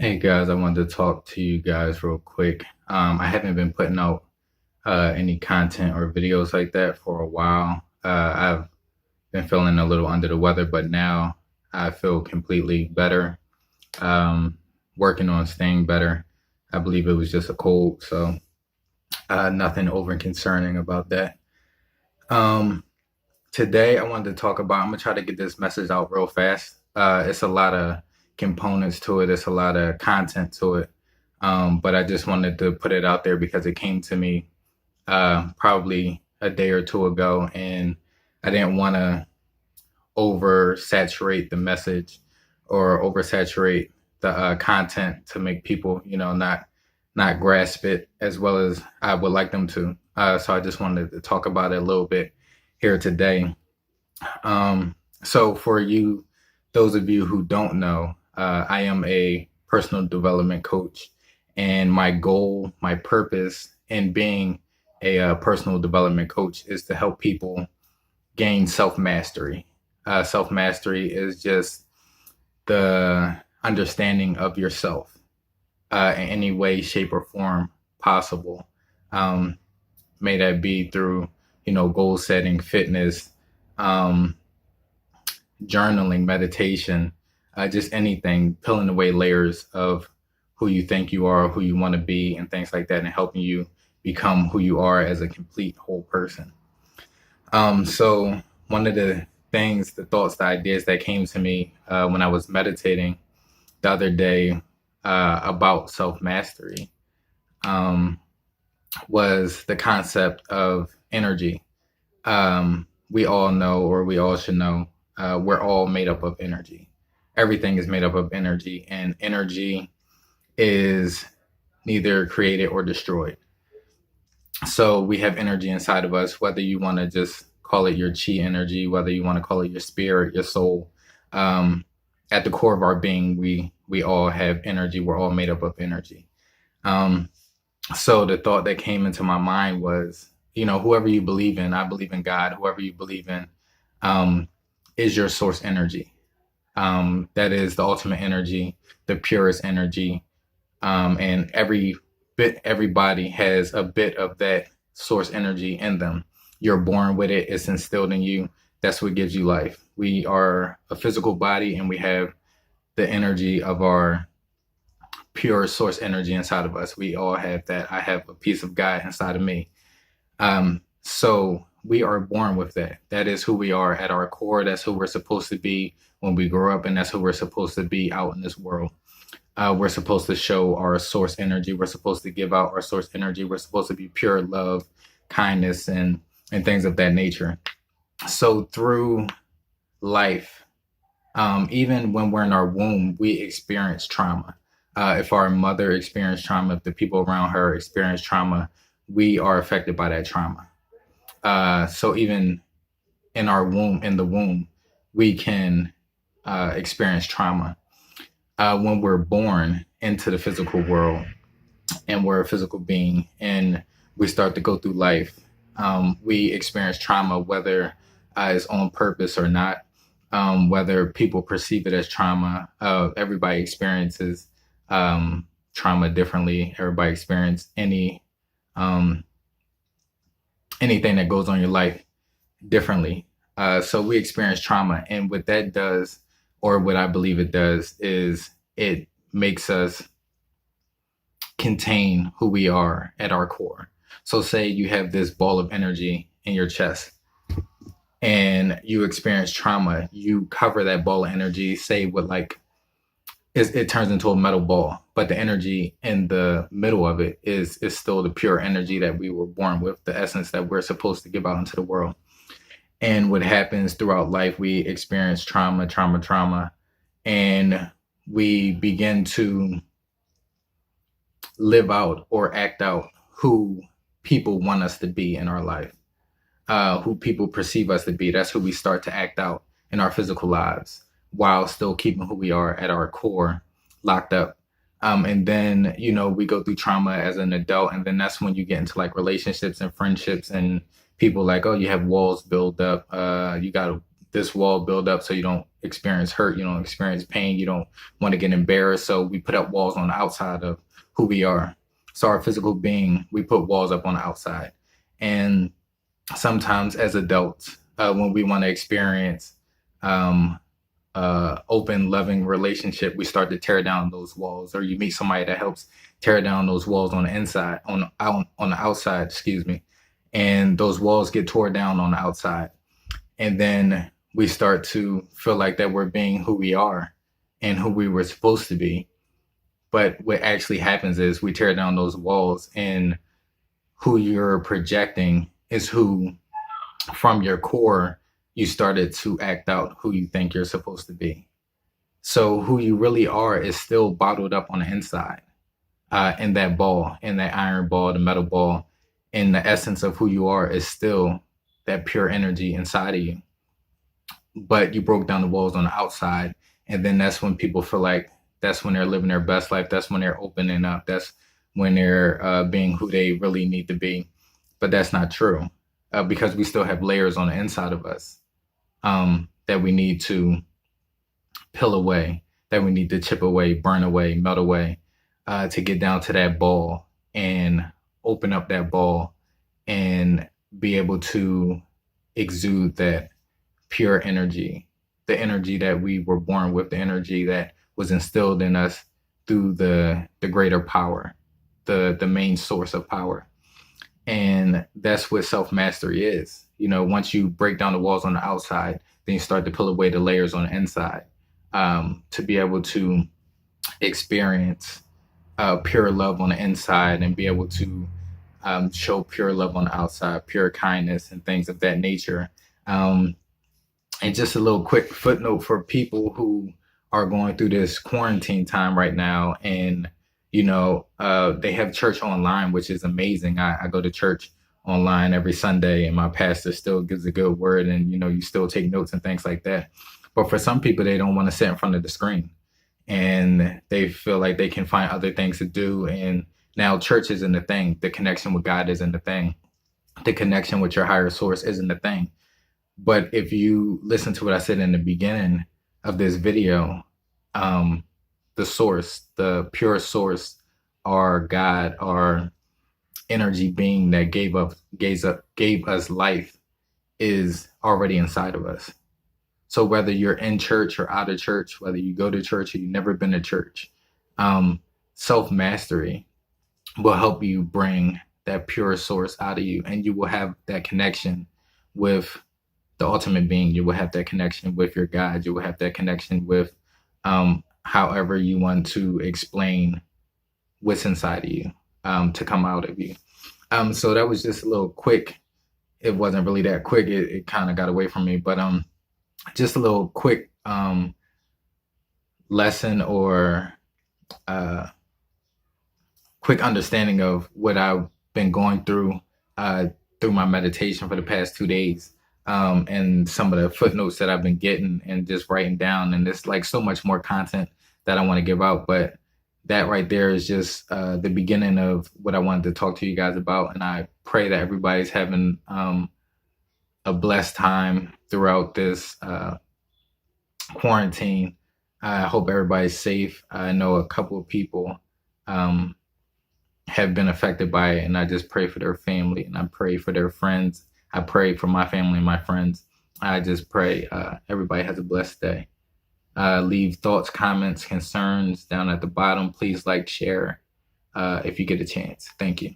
Hey guys, I wanted to talk to you guys real quick. I haven't been putting out any content or videos like that for a while. I've been feeling a little under the weather, but now I feel completely better. Um, Working on staying better. I believe it was just a cold, so nothing over concerning about that. Um, Today, I wanted to talk about. I'm gonna try to get this message out real fast. It's a lot of components to it. It's a lot of content to it. But I just wanted to put it out there because it came to me probably a day or two ago, and I didn't want to oversaturate the message or oversaturate the content to make people, not grasp it as well as I would like them to. So I just wanted to talk about it a little bit here today. So for you, those of you who don't know, I am a personal development coach, and my goal, my purpose in being a personal development coach is to help people gain self mastery. Self mastery is just the understanding of yourself in any way, shape, or form possible. Um, may that be through, goal setting, fitness, um, journaling, meditation, just anything, peeling away layers of who you think you are, who you want to be, and things like that, and helping you become who you are as a complete whole person. So one of the things, the thoughts, the ideas that came to me when I was meditating the other day about self mastery um, was the concept of energy. We all know, or we all should know, we're all made up of energy. Everything is made up of energy, and energy is neither created or destroyed. So we have energy inside of us, whether you want to just call it your chi energy, whether you want to call it your spirit, your soul. Um, at the core of our being, we all have energy. We're all made up of energy. Um, so the thought that came into my mind was, whoever you believe in, I believe in God, whoever you believe in, um, is your source energy. That is the ultimate energy, the purest energy. And everybody has a bit of that source energy in them. You're born with it, it's instilled in you. That's what gives you life. We are a physical body, and we have the energy of our pure source energy inside of us. We all have that. I have a piece of God inside of me. So we are born with that. That is who we are at our core. That's who we're supposed to be when we grow up, and that's who we're supposed to be out in this world. We're supposed to show our source energy. We're supposed to give out our source energy. We're supposed to be pure love, kindness, and things of that nature. So through life, even when we're in our womb, we experience trauma. If our mother experienced trauma, if the people around her experience trauma, we are affected by that trauma. So even in the womb, we can experience trauma. When we're born into the physical world, and we're a physical being, and we start to go through life, we experience trauma, whether it's on purpose or not, whether people perceive it as trauma. Everybody experiences trauma differently. Everybody experiences um, anything that goes on in your life differently. So we experience trauma, and what that does, or what I believe it does, is it makes us contain who we are at our core. So say you have this ball of energy in your chest and you experience trauma, you cover that ball of energy, say with it turns into a metal ball, but the energy in the middle of it is still the pure energy that we were born with, the essence that we're supposed to give out into the world. And what happens throughout life, we experience trauma, and we begin to live out or act out who people want us to be in our life, who people perceive us to be. That's who we start to act out in our physical lives, while still keeping who we are at our core locked up. And then, we go through trauma as an adult, and then that's when you get into relationships and friendships, and people oh, you have walls built up. You got this wall build up so you don't experience hurt, you don't experience pain, you don't want to get embarrassed. So we put up walls on the outside of who we are. So our physical being, we put walls up on the outside. And sometimes as adults, when we want to experience um, open, loving relationship, we start to tear down those walls, or you meet somebody that helps tear down those walls on the inside, on the outside, excuse me, and those walls get tore down on the outside, and then we start to feel like that we're being who we are and who we were supposed to be. But what actually happens is we tear down those walls, and who you're projecting is who, from your core, you started to act out who you think you're supposed to be. So who you really are is still bottled up on the inside, in that ball, in that iron ball, the metal ball. And the essence of who you are is still that pure energy inside of you. But you broke down the walls on the outside. And then that's when people feel like that's when they're living their best life. That's when they're opening up. That's when they're being who they really need to be. But that's not true, because we still have layers on the inside of us, that we need to peel away, that we need to chip away, burn away, melt away, to get down to that ball and open up that ball and be able to exude that pure energy, the energy that we were born with, the energy that was instilled in us through the greater power, the main source of power. And that's what self-mastery is. Once you break down the walls on the outside, then you start to peel away the layers on the inside, to be able to experience pure love on the inside, and be able to show pure love on the outside, pure kindness and things of that nature. And just a little quick footnote for people who are going through this quarantine time right now, and they have church online, which is amazing. I go to church online every Sunday, and my pastor still gives a good word, and you still take notes and things like that. But for some people, they don't want to sit in front of the screen, and they feel like they can find other things to do. And now church isn't a thing. The connection with God isn't a thing. The connection with your higher source isn't a thing. But if you listen to what I said in the beginning of this video, the source, the pure source, our God, our energy being that gave us life, is already inside of us. So whether you're in church or out of church, whether you go to church or you've never been to church, self-mastery will help you bring that pure source out of you, and you will have that connection with the ultimate being. You will have that connection with your God. You will have that connection with however you want to explain what's inside of you, to come out of you. So that was just a little quick. It wasn't really that quick. It kind of got away from me, but just a little quick lesson, or quick understanding of what I've been going through my meditation for the past 2 days, and some of the footnotes that I've been getting and just writing down. And it's like so much more content that I want to give out, but that right there is just the beginning of what I wanted to talk to you guys about. And I pray that everybody's having a blessed time throughout this quarantine. I hope everybody's safe. I know a couple of people have been affected by it, and I just pray for their family, and I pray for their friends. I pray for my family and my friends. I just pray everybody has a blessed day. Leave thoughts, comments, concerns down at the bottom. Please like, share if you get a chance. Thank you.